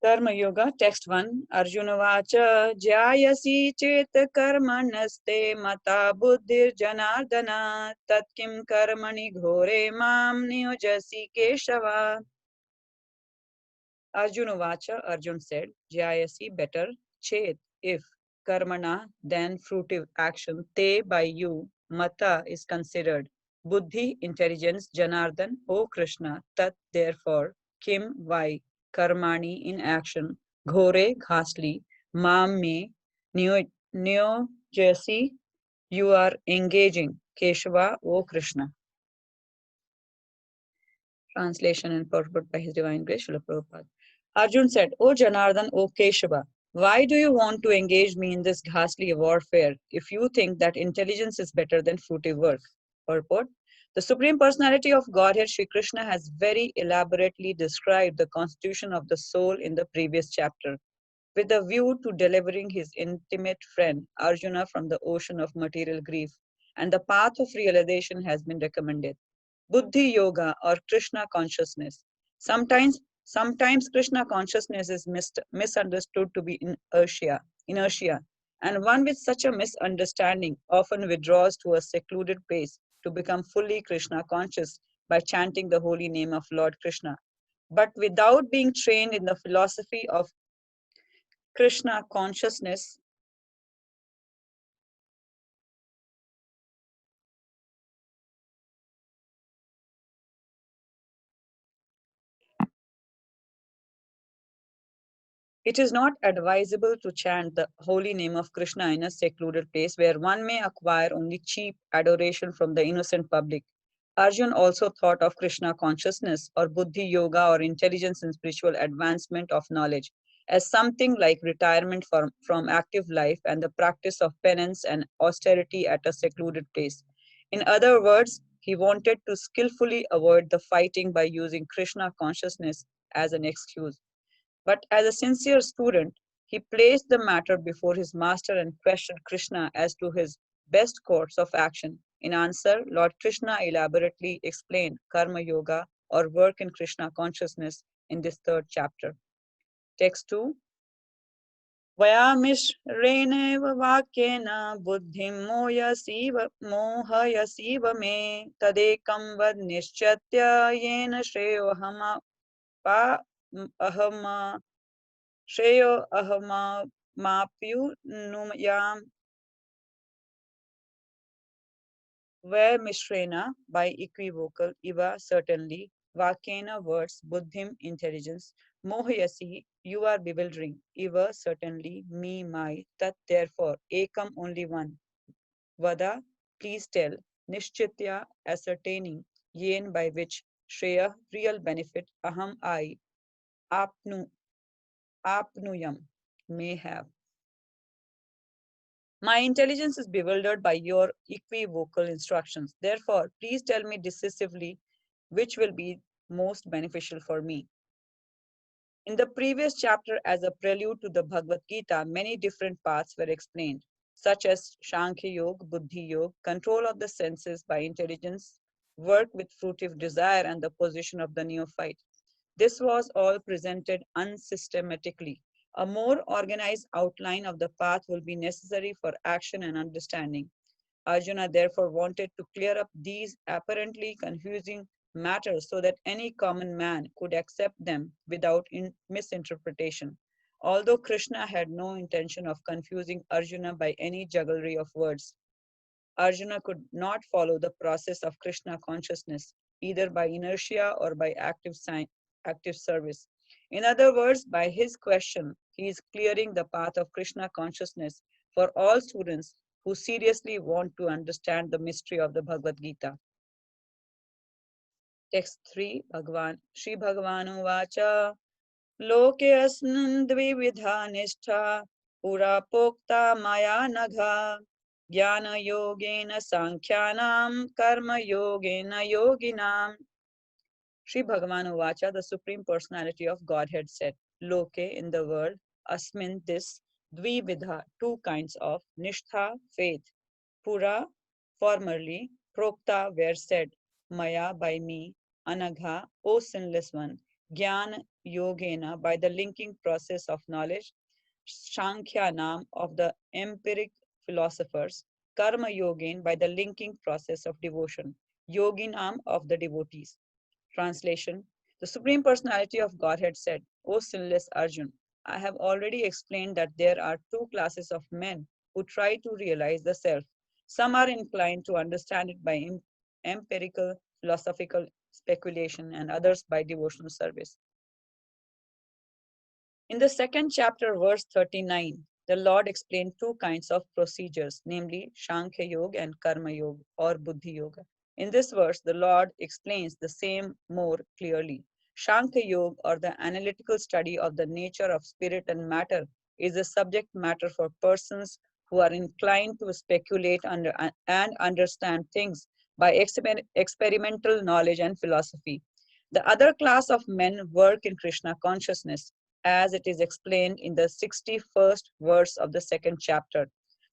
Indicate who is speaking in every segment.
Speaker 1: Karma Yoga, text 1. Arjuna Vacha Jayasi Chet Karmanaste Mata Buddhir Janardana Tatkim Karmani Ghore Mam Niyojasi Keshava. Arjuna Vacha, Arjun said, Jayasi, better, Chet, if, Karmana, then fruitive action, Te, by you, Mata is considered, Buddhi, intelligence, Janardhan, O Krishna, Tat, therefore, Kim, why, Karmani, in action, Ghore, ghastly, Mam, me, Neo, Jayasi, you are engaging, Keshava, O Krishna. Translation and purport by His Divine Grace, Srila Prabhupada. Arjun said, O Janardhan, O Keshava, why do you want to engage me in this ghastly warfare if you think that intelligence is better than fruitive work? Purport. The Supreme Personality of Godhead, Sri Krishna, has very elaborately described the constitution of the soul in the previous chapter, with a view to delivering his intimate friend Arjuna from the ocean of material grief, and the path of realization has been recommended. Buddhi Yoga or Krishna consciousness. Sometimes Krishna consciousness is misunderstood to be inertia, and one with such a misunderstanding often withdraws to a secluded place to become fully Krishna conscious by chanting the holy name of Lord Krishna. But without being trained in the philosophy of Krishna consciousness, it is not advisable to chant the holy name of Krishna in a secluded place where one may acquire only cheap adoration from the innocent public. Arjun also thought of Krishna consciousness or Buddhi Yoga or intelligence and spiritual advancement of knowledge as something like retirement from active life and the practice of penance and austerity at a secluded place. In other words, he wanted to skillfully avoid the fighting by using Krishna consciousness as an excuse. But as a sincere student, he placed the matter before his master and questioned Krishna as to his best course of action. In answer, Lord Krishna elaborately explained Karma Yoga or work in Krishna consciousness in this third chapter. Text 2. Vayamishrenev vakyena buddhim mohayasiva me tadekam vad nischatya yena shreyohama pa ahama Shreyo ahama mapyu numyam where mishrena by equivocal iva certainly vakena words buddhim intelligence mohyasi you are bewildering iva certainly me my tat therefore ekam only one vada please tell nishchitya ascertaining yen by which shreya real benefit aham I apnu apnuyam may have. My intelligence is bewildered by your equivocal instructions. Therefore, please tell me decisively which will be most beneficial for me. In the previous chapter, as a prelude to the Bhagavad Gita, many different paths were explained, such as Sankhya Yoga, Buddhi Yoga, control of the senses by intelligence, work with fruitive desire, and the position of the neophyte. This was all presented unsystematically. A more organized outline of the path will be necessary for action and understanding. Arjuna therefore wanted to clear up these apparently confusing matters so that any common man could accept them without misinterpretation. Although Krishna had no intention of confusing Arjuna by any jugglery of words, Arjuna could not follow the process of Krishna consciousness, either by inertia or by active service. In other words, by his question, he is clearing the path of Krishna consciousness for all students who seriously want to understand the mystery of the Bhagavad Gita. Text 3, Sri Bhagavanu Vacha, Loke asmin dvividha nishtha, pura pokta maya nagha, Jnana yogena sankhyanam, karma yogena yoginam. Sri Bhagavan Vacha, the Supreme Personality of Godhead said, Loke in the world, asmin this, dvividha, two kinds of, nishtha, faith, pura, formerly, prokta, were said, maya, by me, anagha, O sinless one, gyan, yogena by the linking process of knowledge, Sankhyanam of the empiric philosophers, Karma Yogin by the linking process of devotion, Yoginam of the devotees. Translation: the Supreme Personality of Godhead said, O sinless Arjun, I have already explained that there are two classes of men who try to realize the self. Some are inclined to understand it by empirical philosophical speculation, and others by devotional service. In the second chapter, verse 39, the Lord explained two kinds of procedures, namely Shankhya Yoga and Karma Yoga or Buddhi Yoga. In this verse, the Lord explains the same more clearly. Shankhya Yoga, or the analytical study of the nature of spirit and matter, is a subject matter for persons who are inclined to speculate and understand things by experimental knowledge and philosophy. The other class of men work in Krishna consciousness, as it is explained in the 61st verse of the second chapter.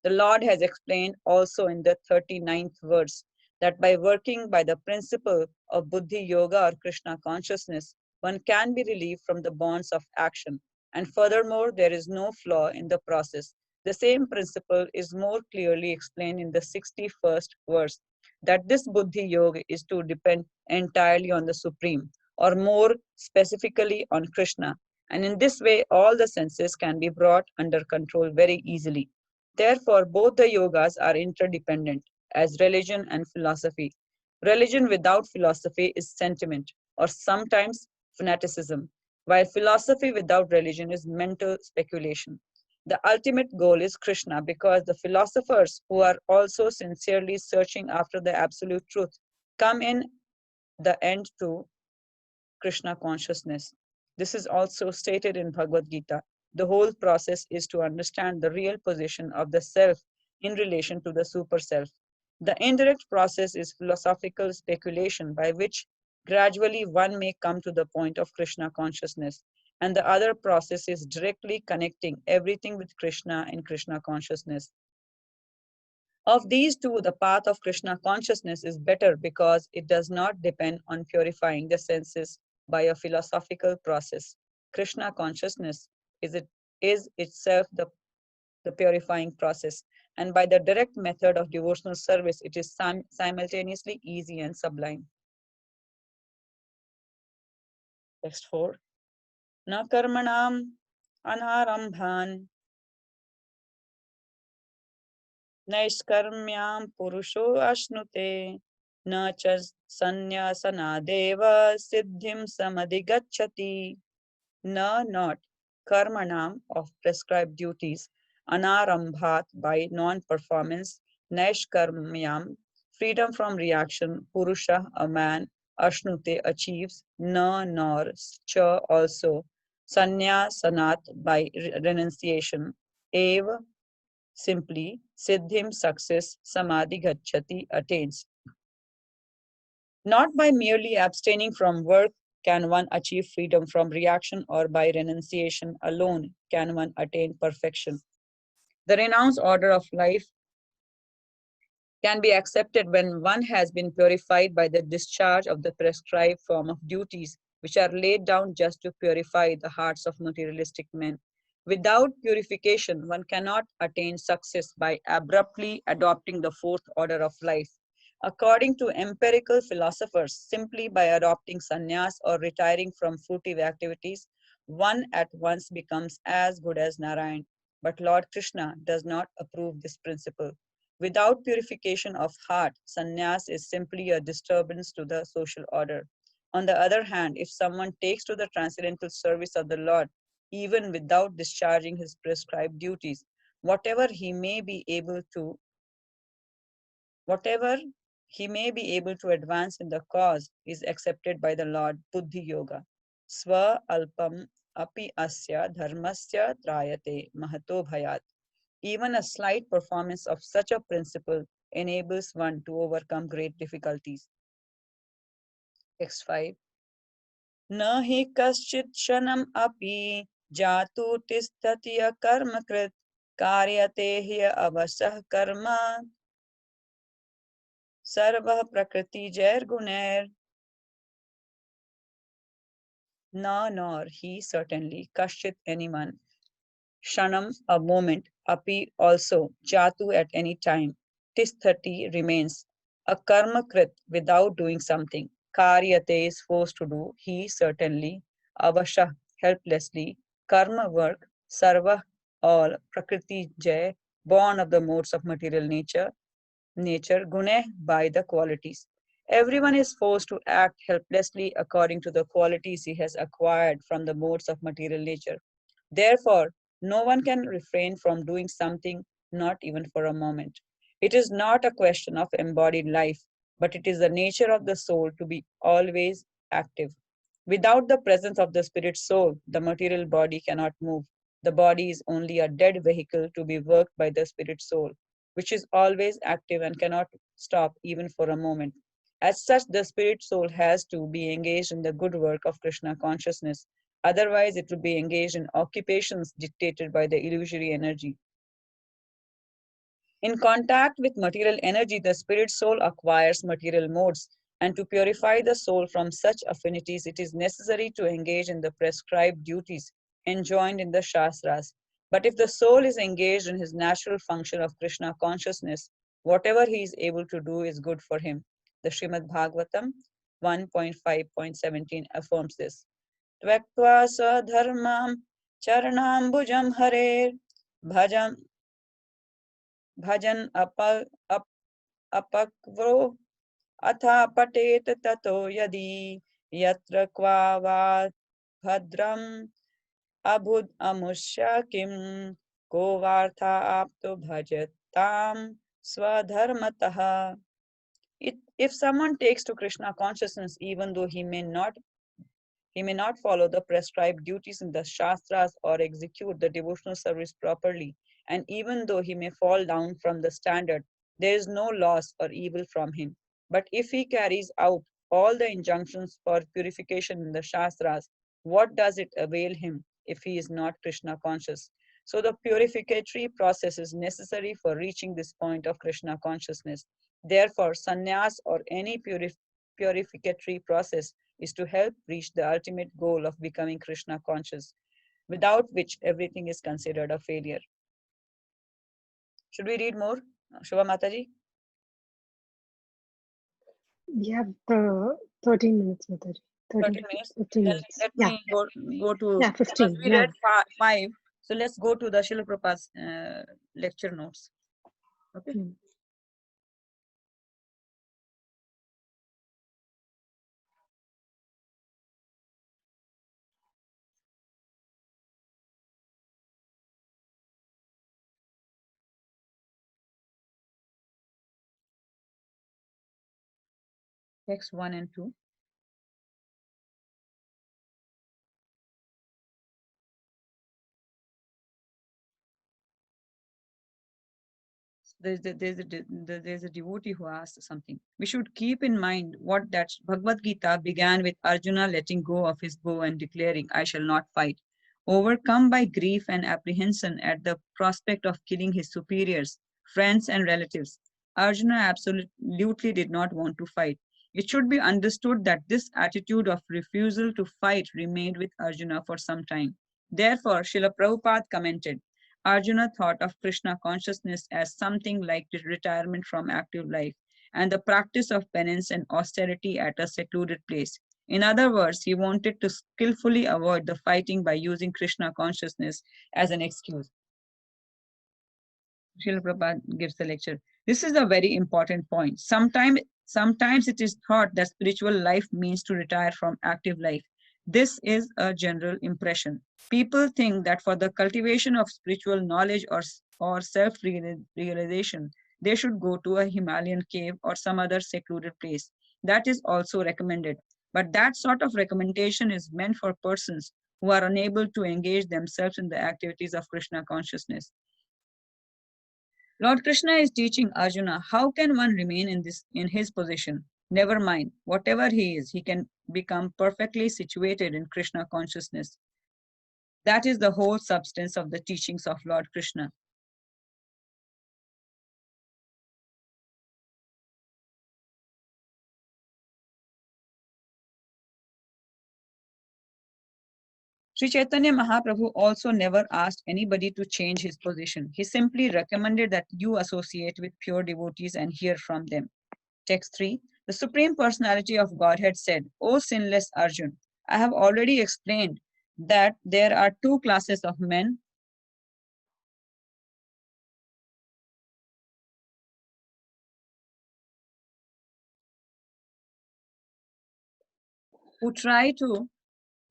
Speaker 1: The Lord has explained also in the 39th verse that by working by the principle of Buddhi Yoga or Krishna consciousness, one can be relieved from the bonds of action. And furthermore, there is no flaw in the process. The same principle is more clearly explained in the 61st verse that this Buddhi Yoga is to depend entirely on the Supreme, or more specifically on Krishna, and in this way all the senses can be brought under control very easily. Therefore, both the yogas are interdependent, as religion and philosophy. Religion without philosophy is sentiment, or sometimes fanaticism, while philosophy without religion is mental speculation. The ultimate goal is Krishna, because the philosophers, who are also sincerely searching after the absolute truth, come in the end to Krishna consciousness. This is also stated in Bhagavad Gita. The whole process is to understand the real position of the self in relation to the super self. The indirect process is philosophical speculation by which gradually one may come to the point of Krishna consciousness. And the other process is directly connecting everything with Krishna in Krishna consciousness. Of these two, the path of Krishna consciousness is better because it does not depend on purifying the senses by a philosophical process. Krishna consciousness is itself the purifying process, and by the direct method of devotional service, it is simultaneously easy and sublime. Text 4. Na karmanam anarambhan नैष्कर्म्यां पुरुषो अश्नुते न च संन्यासनादेव siddhim samadhigacchati. Na, not karmanam of prescribed duties, anarambhat by non-performance, naishkarmyam freedom from reaction, purusha a man, ashnute achieves, na nor, cha also, sanyasanat by renunciation, ev simply, siddhim success, samadhi gacchati attains. Not by merely abstaining from work can one achieve freedom from reaction, or by renunciation alone can one attain perfection. The renounced order of life can be accepted when one has been purified by the discharge of the prescribed form of duties, which are laid down just to purify the hearts of materialistic men. Without purification, one cannot attain success by abruptly adopting the fourth order of life. According to empirical philosophers, simply by adopting sannyas or retiring from fruitive activities, one at once becomes as good as Narayan. But Lord Krishna does not approve this principle. Without purification of heart, sannyas is simply a disturbance to the social order. On the other hand, if someone takes to the transcendental service of the Lord, even without discharging his prescribed duties, whatever he may be able to whatever he may be able to advance in the cause is accepted by the Lord. Buddhi Yoga. Swa alpam api asya dharmasya trayate mahato bhayat. Even a slight performance of such a principle enables one to overcome great difficulties. Text 5. न हि कश्चित् क्षणम् अपि जातु तिष्ठति अकर्मकृत् कार्यते हि अवशः कर्म सर्वः प्रकृतिजैर्गुणैः. Na nor he certainly, Kashchit anyone, Shanam a moment, Api also, Jatu at any time, Tisthati remains. A karma krit without doing something. Karyate is forced to do, he certainly, Avashah helplessly, karma work, sarva all, Prakriti jay, born of the modes of material nature, guneh by the qualities. Everyone is forced to act helplessly according to the qualities he has acquired from the modes of material nature. Therefore, no one can refrain from doing something, not even for a moment. It is not a question of embodied life, but it is the nature of the soul to be always active. Without the presence of the spirit soul, the material body cannot move. The body is only a dead vehicle to be worked by the spirit soul, which is always active and cannot stop even for a moment. As such, the spirit soul has to be engaged in the good work of Krishna consciousness. Otherwise, it would be engaged in occupations dictated by the illusory energy. In contact with material energy, the spirit soul acquires material modes, and to purify the soul from such affinities, it is necessary to engage in the prescribed duties enjoined in the Shastras. But if the soul is engaged in his natural function of Krishna consciousness, whatever he is able to do is good for him. The Srimad Bhagavatam 1.5.17 affirms this. Tvaktva sadharmam charanambujam harer bhajan भजन अपक्वो अथा पटेत ततो यदि यत्र क्वावात् भद्रम अभुद अमुष्य किम को वार्था आप्तो भजताम स्वधर्मतः. If someone takes to Krishna consciousness, even though he may not follow the prescribed duties in the Shastras or execute the devotional service properly, and even though he may fall down from the standard, there is no loss or evil from him. But if he carries out all the injunctions for purification in the Shastras, what does it avail him if he is not Krishna conscious? So the purificatory process is necessary for reaching this point of Krishna consciousness. Therefore, sannyas or any purificatory process is to help reach the ultimate goal of becoming Krishna conscious, without which everything is considered a failure. Should we read more? Shubha Mataji?
Speaker 2: We have the 13 minutes, Mataji.
Speaker 1: 13
Speaker 2: 13,
Speaker 1: minutes.
Speaker 2: 15
Speaker 1: Then
Speaker 2: minutes.
Speaker 1: let
Speaker 2: Yeah,
Speaker 1: me go to,
Speaker 2: yeah,
Speaker 1: because
Speaker 2: 15.
Speaker 1: we
Speaker 2: Yeah.
Speaker 1: read five, so let's go to the Srila Prabhupada's lecture notes. Okay.
Speaker 2: Hmm.
Speaker 1: Text 1 and 2. There's a devotee who asked something. We should keep in mind what that Bhagavad Gita began with Arjuna letting go of his bow and declaring, I shall not fight. Overcome by grief and apprehension at the prospect of killing his superiors, friends, and relatives, Arjuna absolutely did not want to fight. It should be understood that this attitude of refusal to fight remained with Arjuna for some time. Therefore, Srila Prabhupada commented, Arjuna thought of Krishna consciousness as something like the retirement from active life and the practice of penance and austerity at a secluded place. In other words, he wanted to skillfully avoid the fighting by using Krishna consciousness as an excuse. Srila Prabhupada gives the lecture. This is a very important point. Sometimes it is thought that spiritual life means to retire from active life. This is a general impression. People think that for the cultivation of spiritual knowledge or self realization, they should go to a Himalayan cave or some other secluded place. That is also recommended. But that sort of recommendation is meant for persons who are unable to engage themselves in the activities of Krishna consciousness. Lord Krishna is teaching Arjuna how can one remain in his position. Never mind, whatever he is, he can become perfectly situated in Krishna consciousness. That is the whole substance of the teachings of Lord Krishna. Sri Chaitanya Mahaprabhu also never asked anybody to change his position. He simply recommended that you associate with pure devotees and hear from them. Text 3. The Supreme Personality of Godhead said, O sinless Arjun, I have already explained that there are two classes of men who try to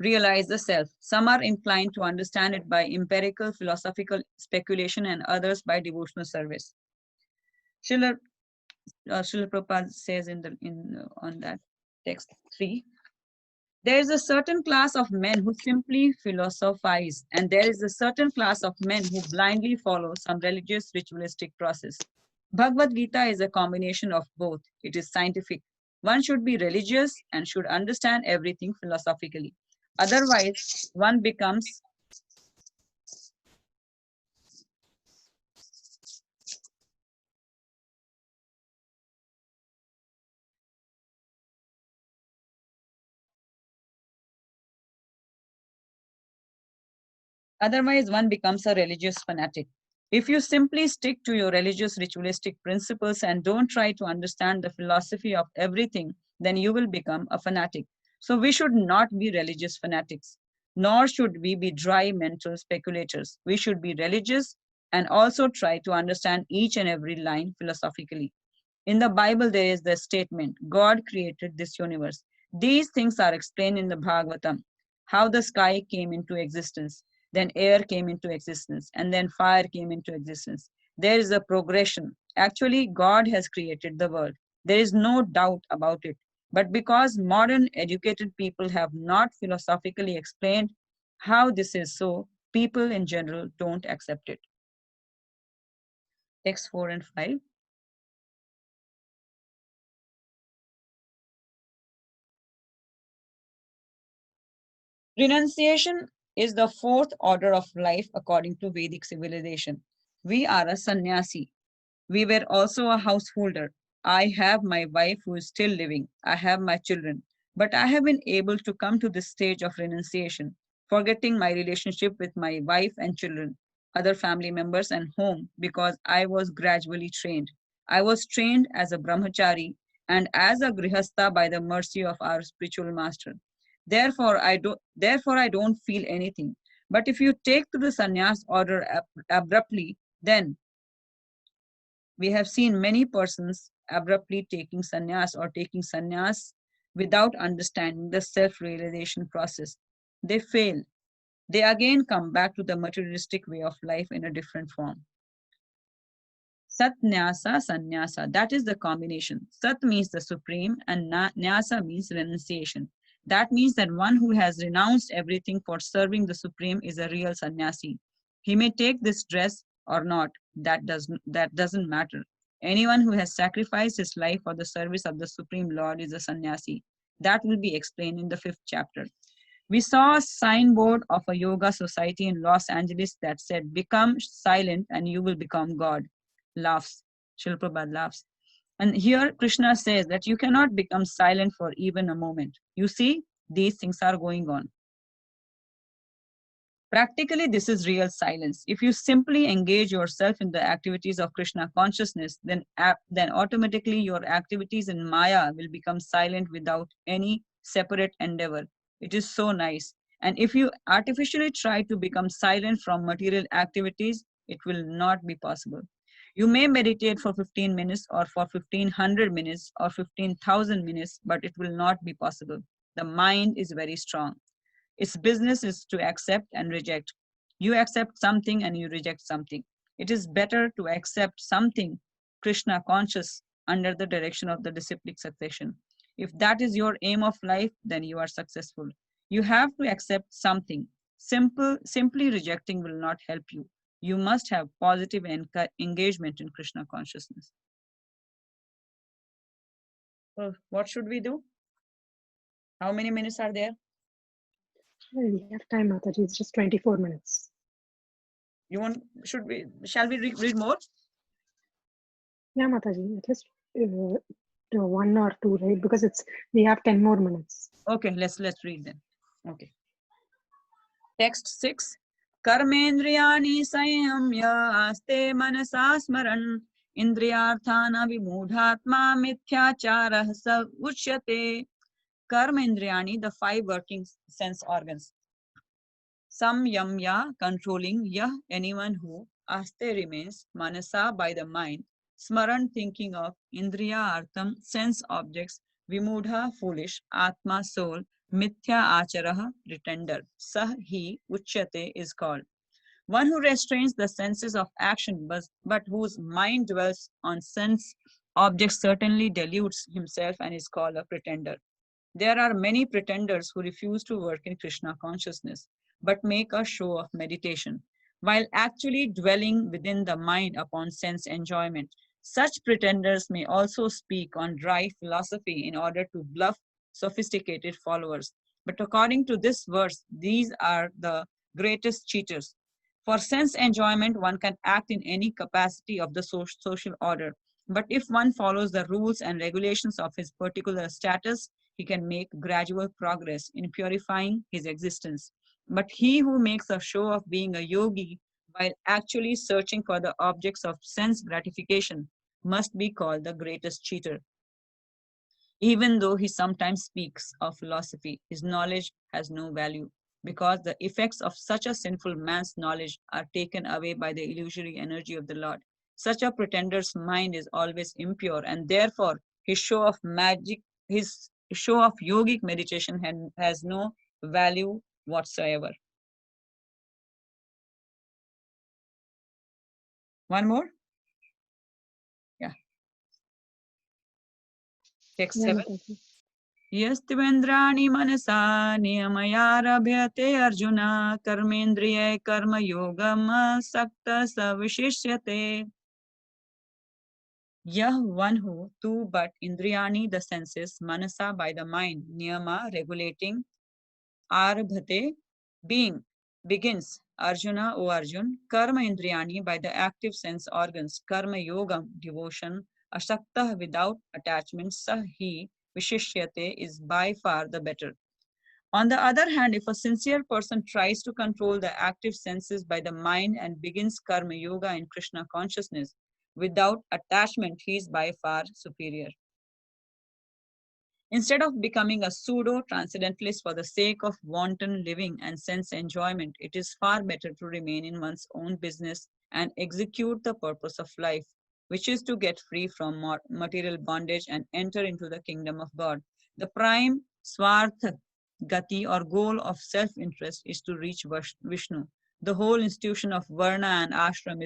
Speaker 1: realize the self. Some are inclined to understand it by empirical philosophical speculation and others by devotional service. Srila Prabhupada says on that text 3, there is a certain class of men who simply philosophize, and there is a certain class of men who blindly follow some religious ritualistic process. Bhagavad Gita is a combination of both. It is scientific. One should be religious and should understand everything philosophically. Otherwise, one becomes a religious fanatic. If you simply stick to your religious ritualistic principles and don't try to understand the philosophy of everything, then you will become a fanatic. So we should not be religious fanatics, nor should we be dry mental speculators. We should be religious and also try to understand each and every line philosophically. In the Bible, there is the statement, God created this universe. These things are explained in the Bhagavatam, how the sky came into existence, then air came into existence, and then fire came into existence. There is a progression. Actually, God has created the world. There is no doubt about it. But because modern educated people have not philosophically explained how this is so, people in general don't accept it. Text 4 and 5. Renunciation is the fourth order of life according to Vedic civilization. We are a sannyasi. We were also a householder. I have my wife who is still living. I have my children. But I have been able to come to this stage of renunciation, forgetting my relationship with my wife and children, other family members, and home because I was gradually trained. I was trained as a brahmachari and as a grihastha by the mercy of our spiritual master. Therefore I don't feel anything. But if you take to the sannyas order abruptly, then we have seen many persons abruptly taking sannyas or taking sannyas without understanding the self-realization process. They fail. They again come back to the materialistic way of life in a different form. Satnyasa, sannyasa, that is the combination. Sat means the supreme and nyasa means renunciation. That means that one who has renounced everything for serving the supreme is a real sannyasi. He may take this dress or not, that doesn't matter. Anyone who has sacrificed his life for the service of the Supreme Lord is a sannyasi. That will be explained in the 5th chapter. We saw a signboard of a yoga society in Los Angeles that said, "Become silent and you will become God." Laughs. Srila Prabhupada laughs. And here Krishna says that you cannot become silent for even a moment. You see, these things are going on. Practically, this is real silence. If you simply engage yourself in the activities of Krishna consciousness, then automatically your activities in Maya will become silent without any separate endeavor. It is so nice. And if you artificially try to become silent from material activities, it will not be possible. You may meditate for 15 minutes or for 1500 minutes or 15,000 minutes, but it will not be possible. The mind is very strong. Its business is to accept and reject. You accept something and you reject something. It is better to accept something Krishna conscious under the direction of the disciplic succession. If that is your aim of life, then you are successful. You have to accept something. Simply rejecting will not help you. You must have positive engagement in Krishna consciousness. So what should we do? How many minutes are there?
Speaker 2: We have time, Mataji. It's just 24 minutes.
Speaker 1: Shall we read more?
Speaker 2: Yeah, Mataji. At least 1 or 2, right? Because we have 10 more minutes.
Speaker 1: Okay, let's read then. Okay. Text 6. Karmendriyani संयम्य आस्ते मनसा स्मरन् इंद्रियार्थान विमूढ़ात्मा मिथ्याचारः स उच्यते. Karmendriyani, the five working sense organs. Samyamya, controlling, yah, anyone who, aste remains, manasa, by the mind, smaran, thinking of, indriya, artham, sense objects, vimudha, foolish, atma, soul, mithya, acharaha, pretender, sah, he, uchyate, is called. One who restrains the senses of action, but whose mind dwells on sense objects certainly deludes himself and is called a pretender. There are many pretenders who refuse to work in Krishna consciousness, but make a show of meditation, while actually dwelling within the mind upon sense enjoyment. Such pretenders may also speak on dry philosophy in order to bluff sophisticated followers. But according to this verse, these are the greatest cheaters. For sense enjoyment, one can act in any capacity of the social order. But if one follows the rules and regulations of his particular status, he can make gradual progress in purifying his existence. But he who makes a show of being a yogi while actually searching for the objects of sense gratification must be called the greatest cheater. Even though he sometimes speaks of philosophy, his knowledge has no value because the effects of such a sinful man's knowledge are taken away by the illusory energy of the Lord. Such a pretender's mind is always impure, and therefore his show of yogic meditation has no value whatsoever. One more? Yeah. Text
Speaker 2: Yeah,
Speaker 1: 7.
Speaker 2: Mataji.
Speaker 1: यस्त्वेन्द्राणि मनसा नियमयारभ्यते अर्जुन कर्मेन्द्रिये कर्मयोगम् असक्तः स विशिष्यते. Yah, one who, tu, but indriyani, the senses, manasa, by the mind, niyama, regulating, arabhate, being, begins, Arjuna, O Arjun, karma indriyani, by the active sense organs, karma yogam, devotion, asakta, without attachment, sah, he, vishishyate, is by far the better. On the other hand, if a sincere person tries to control the active senses by the mind and begins karma yoga in Krishna consciousness without attachment, he is by far superior. Instead of becoming a pseudo transcendentalist for the sake of wanton living and sense enjoyment, it is far better to remain in one's own business and execute the purpose of life, which is to get free from material bondage and enter into the kingdom of God. The prime swartha gati or goal of self-interest is to reach Vishnu. The whole institution of Varna and Ashram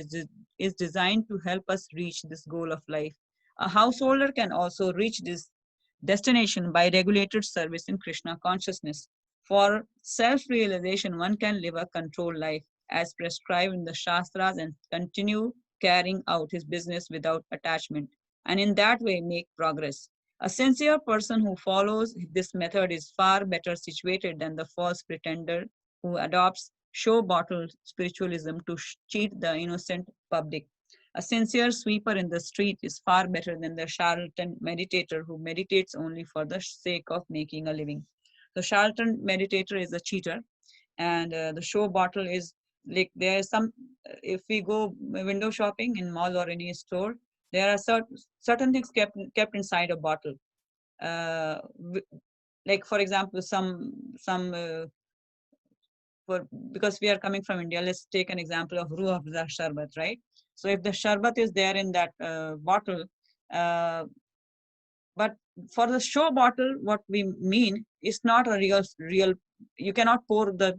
Speaker 1: is designed to help us reach this goal of life. A householder can also reach this destination by regulated service in Krishna consciousness. For self-realization, one can live a controlled life as prescribed in the Shastras and continue carrying out his business without attachment, and in that way make progress. A sincere person who follows this method is far better situated than the false pretender who adopts show bottle spiritualism to cheat the innocent public. A sincere sweeper in the street is far better than the charlatan meditator who meditates only for the sake of making a living. The charlatan meditator is a cheater, and the show bottle is like there is some. If we go window shopping in mall or any store, there are certain things kept inside a bottle. Uh, like for example, some for because we are coming from India, let's take an example of Ruh Afza Sharbat, right? So if the Sharbat is there in that bottle, uh, but for the show bottle, what we mean is not a real. You cannot pour the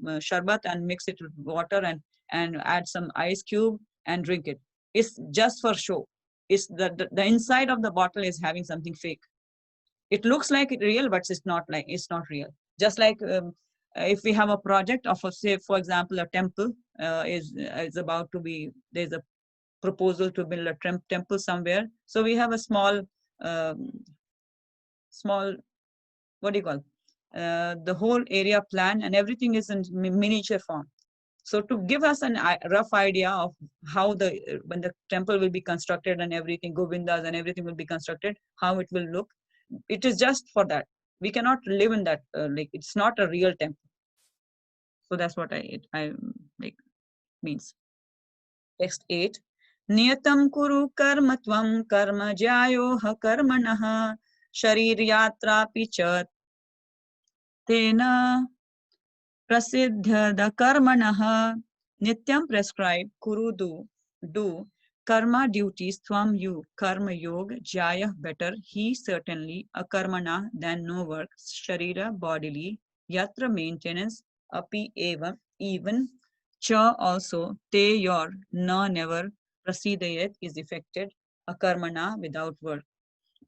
Speaker 1: Sharbat and mix it with water and add some ice cube and drink it. It's just for show. It's the inside of the bottle is having something fake. It looks like it real, but it's not real. Just like if we have a project of say for example a temple is about to be, there's a proposal to build a temple somewhere, so we have a um, small, what do you call, the whole area plan and everything is in miniature form. So to give us a rough idea of how when the temple will be constructed and everything, Govindas and everything will be constructed, how it will look, it is just for that. We cannot live in that, like it's not a real temple. So that's what I like means. Text 8. Niyatam kuru karma tvam karma jyayoha karmanah sharir yatra picha tena prasiddhya karmanah. Nityam prescribe kuru do karma duties tvam you karma yoga jaya better he certainly akarmana than no work sharira bodily yatra maintenance api evam even cha also te your na never prasidayat is effected akarmana without work.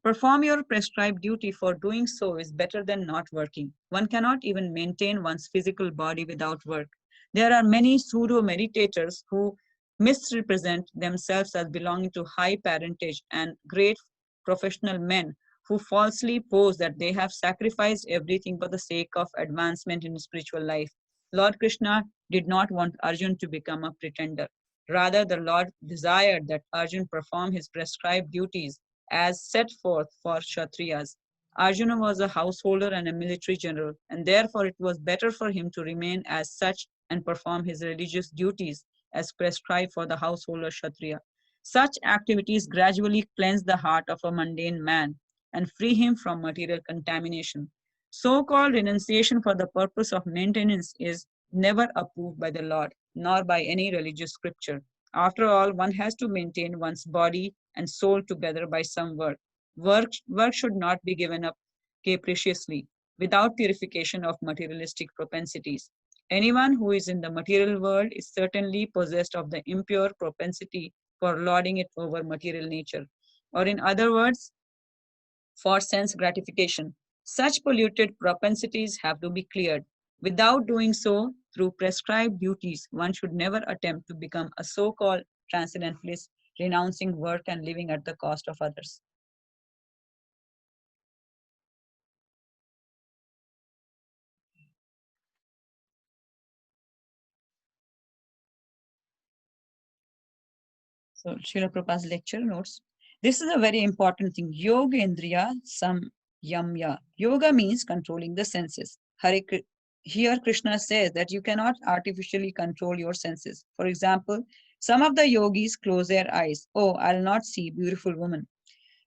Speaker 1: Perform your prescribed duty, for doing so is better than not working. One cannot even maintain one's physical body without work. There are many pseudo meditators who misrepresent themselves as belonging to high parentage and great professional men who falsely pose that they have sacrificed everything for the sake of advancement in spiritual life. Lord Krishna did not want Arjun to become a pretender. Rather, the Lord desired that Arjun perform his prescribed duties as set forth for Kshatriyas. Arjuna was a householder and a military general, and therefore it was better for him to remain as such and perform his religious duties as prescribed for the householder Kshatriya. Such activities gradually cleanse the heart of a mundane man and free him from material contamination. So called renunciation for the purpose of maintenance is never approved by the Lord, nor by any religious scripture. After all, one has to maintain one's body and soul together by some work. Work should not be given up capriciously without purification of materialistic propensities. Anyone who is in the material world is certainly possessed of the impure propensity for lording it over material nature, or in other words, for sense gratification. Such polluted propensities have to be cleared. Without doing so, through prescribed duties, one should never attempt to become a so called transcendentalist, renouncing work and living at the cost of others. So, Srila Prabhupada's lecture notes. This is a very important thing. Yoga Indriya Samyamya. Yoga means controlling the senses. Here, Krishna says that you cannot artificially control your senses. For example, some of the yogis close their eyes. Oh, I'll not see beautiful woman.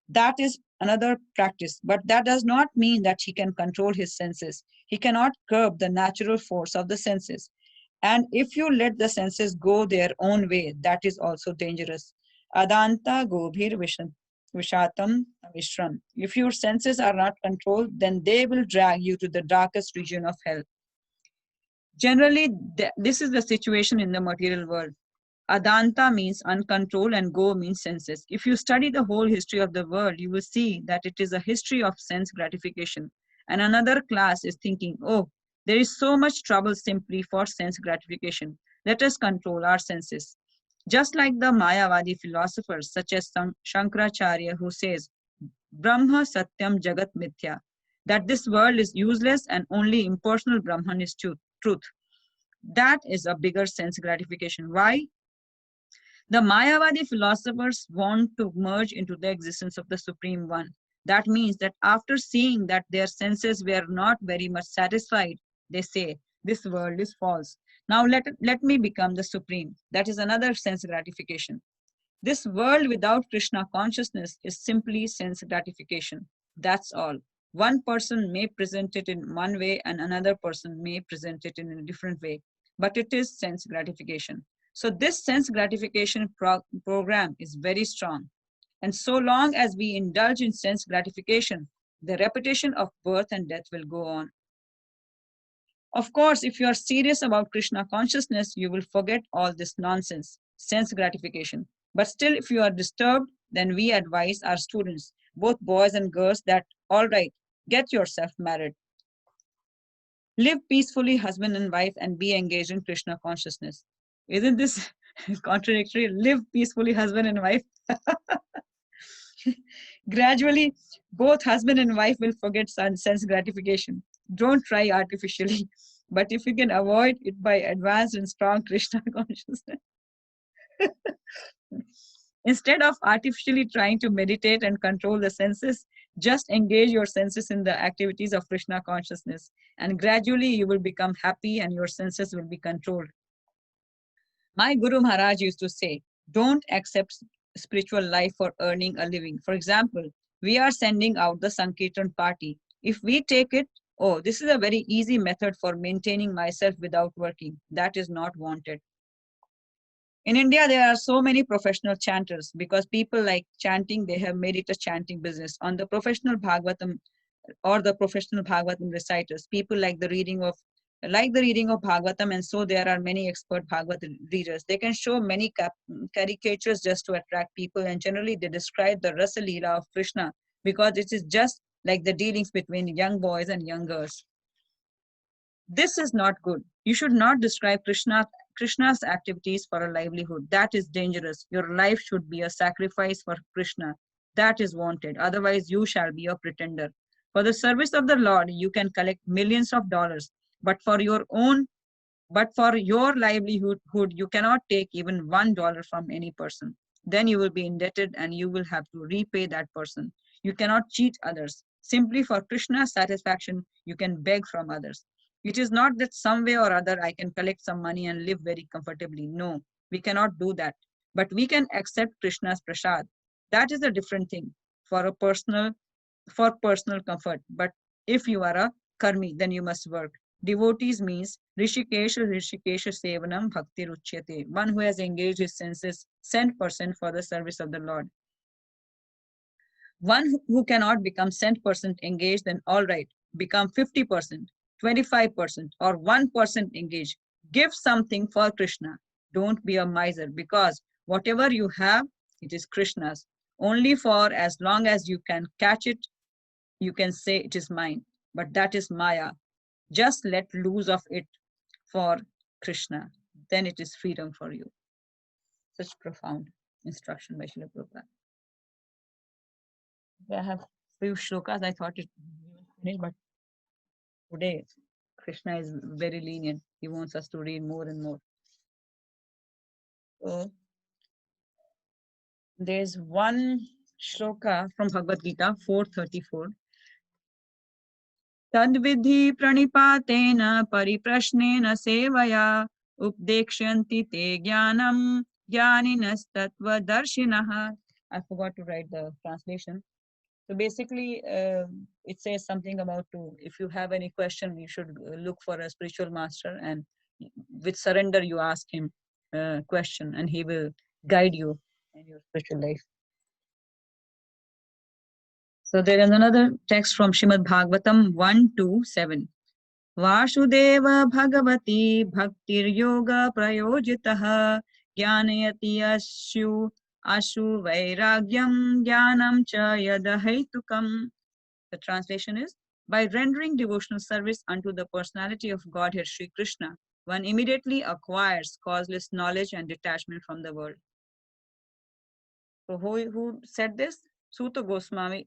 Speaker 1: That is another practice, but that does not mean that he can control his senses. He cannot curb the natural force of the senses. And if you let the senses go their own way, that is also dangerous. Adanta gobhir vishatam vishram. If your senses are not controlled, then they will drag you to the darkest region of hell. Generally, this is the situation in the material world. Adanta means uncontrolled and go means senses. If you study the whole history of the world, you will see that it is a history of sense gratification. And another class is thinking, oh, there is so much trouble simply for sense gratification. Let us control our senses. Just like the Mayavadi philosophers such as Shankaracharya, who says, Brahma Satyam Jagat Mithya, that this world is useless and only impersonal Brahman is truth. That is a bigger sense gratification. Why? The Mayavadi philosophers want to merge into the existence of the Supreme One. That means that after seeing that their senses were not very much satisfied, they say, this world is false. Now let me become the Supreme. That is another sense gratification. This world without Krishna consciousness is simply sense gratification. That's all. One person may present it in one way and another person may present it in a different way, but it is sense gratification. So this sense gratification program is very strong. And so long as we indulge in sense gratification, the repetition of birth and death will go on. Of course, if you are serious about Krishna consciousness, you will forget all this nonsense, sense gratification. But still, if you are disturbed, then we advise our students, both boys and girls, that all right, get yourself married. Live peacefully, husband and wife, and be engaged in Krishna consciousness. Isn't this contradictory? Live peacefully, husband and wife. Gradually, both husband and wife will forget sense gratification. Don't try artificially, but if you can avoid it by advanced and strong Krishna consciousness. Instead of artificially trying to meditate and control the senses, Just engage your senses in the activities of Krishna consciousness, and gradually you will become happy and your senses will be controlled. My Guru Maharaj used to say, don't accept spiritual life for earning a living. For example, we are sending out the Sankirtan party. If we take it, oh, this is a very easy method for maintaining myself without working. That is not wanted. In India, there are so many professional chanters because people like chanting, they have made it a chanting business. On the professional Bhagavatam or the professional Bhagavatam reciters, people like the reading of Bhagavatam, and so there are many expert Bhagavatam readers. They can show many caricatures just to attract people, and generally they describe the Rasa Leela of Krishna because it is just like the dealings between young boys and young girls. This is not good. You should not describe Krishna's activities for a livelihood. That is dangerous. Your life should be a sacrifice for Krishna. That is wanted. Otherwise, you shall be a pretender. For the service of the Lord, you can collect millions of dollars, but for your livelihood, you cannot take even $1 from any person. Then you will be indebted and you will have to repay that person. You cannot cheat others. Simply for Krishna's satisfaction, you can beg from others. It is not that some way or other I can collect some money and live very comfortably. No, we cannot do that. But we can accept Krishna's prasad. That is a different thing for personal comfort. But if you are a karmi, then you must work. Devotees means Rishikesha Sevanam Bhakti Ruchyate, one who has engaged his senses 100% for the service of the Lord. One who cannot become 100% engaged, then all right, become 50%, 25%, or 1% engaged. Give something for Krishna. Don't be a miser, because whatever you have, it is Krishna's. Only for as long as you can catch it, you can say it is mine. But that is Maya. Just let loose of it for Krishna. Then it is freedom for you. Such profound instruction by Srila Prabhupada. I have few shlokas. I thought it finished, but today Krishna is very lenient. He wants us to read more and more. So there's one shloka from Bhagavad Gita 4:34. Tadvidhi pranipatena pariprashnena sevaya updekshanti te jnanam jnaninas tattva darshinaha. I forgot to write the translation. So basically, it says something about if you have any question, you should look for a spiritual master, and with surrender, you ask him a question, and he will guide you in your spiritual life. So there is another text from Srimad Bhagavatam 1:2-7. Vasudeva Bhagavati Bhaktir Yoga Prayojitaha Jnanayati Ashu Vairagyam Jnanam Cha Yadahaitukam. The translation is, by rendering devotional service unto the personality of Godhead Sri Krishna, one immediately acquires causeless knowledge and detachment from the world. So who said this? Suta Goswami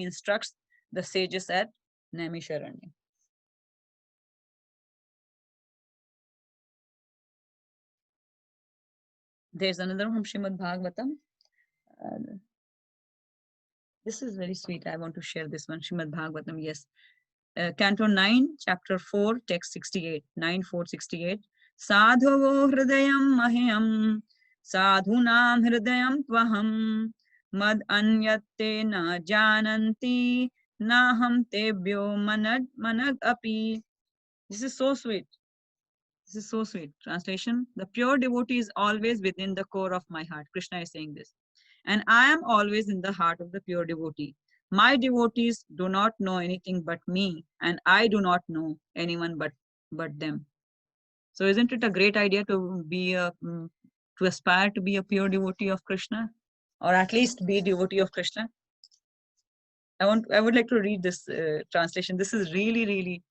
Speaker 1: instructs the sages at Naimisharanya. There's another from Srimad Bhagavatam. This is very sweet. I want to share this one. Srimad Bhagavatam, yes. Canto 9, chapter 4, text 68, 9:4-68. Sadhavo hridayam mahyam, sadhunam hridayam tvaham, mad anyatte na jananti, naham tebhyo manag api. This is so sweet. This is so sweet. Translation: the pure devotee is always within the core of my heart. Krishna is saying this. And I am always in the heart of the pure devotee. My devotees do not know anything but me, and I do not know anyone but them. So isn't it a great idea to aspire to be a pure devotee of Krishna, or at least be a devotee of Krishna? I would like to read this translation. This is really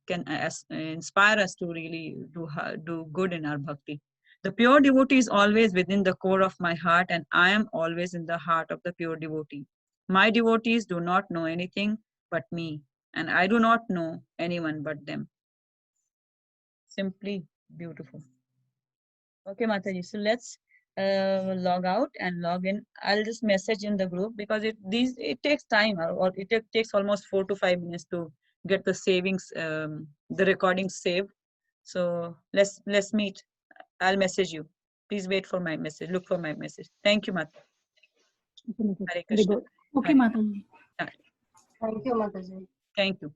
Speaker 1: can inspire us to really do good in our bhakti. The pure devotee is always within the core of my heart, and I am always in the heart of the pure devotee. My devotees do not know anything but me, and I do not know anyone but them. Simply beautiful. Okay, Mataji. So let's log out and log in. I'll just message in the group because it takes time, or it takes almost 4 to 5 minutes to get the savings, the recording saved. So let's meet. I'll message you. Please wait for my message. Look for my message. Thank you, Mata.
Speaker 2: Okay, Mataji.
Speaker 1: Hare
Speaker 2: Very
Speaker 1: Krishna.
Speaker 2: good.
Speaker 3: Okay,
Speaker 1: Hare-
Speaker 3: Mataji.
Speaker 4: Thank you, Mataji.
Speaker 1: Thank you.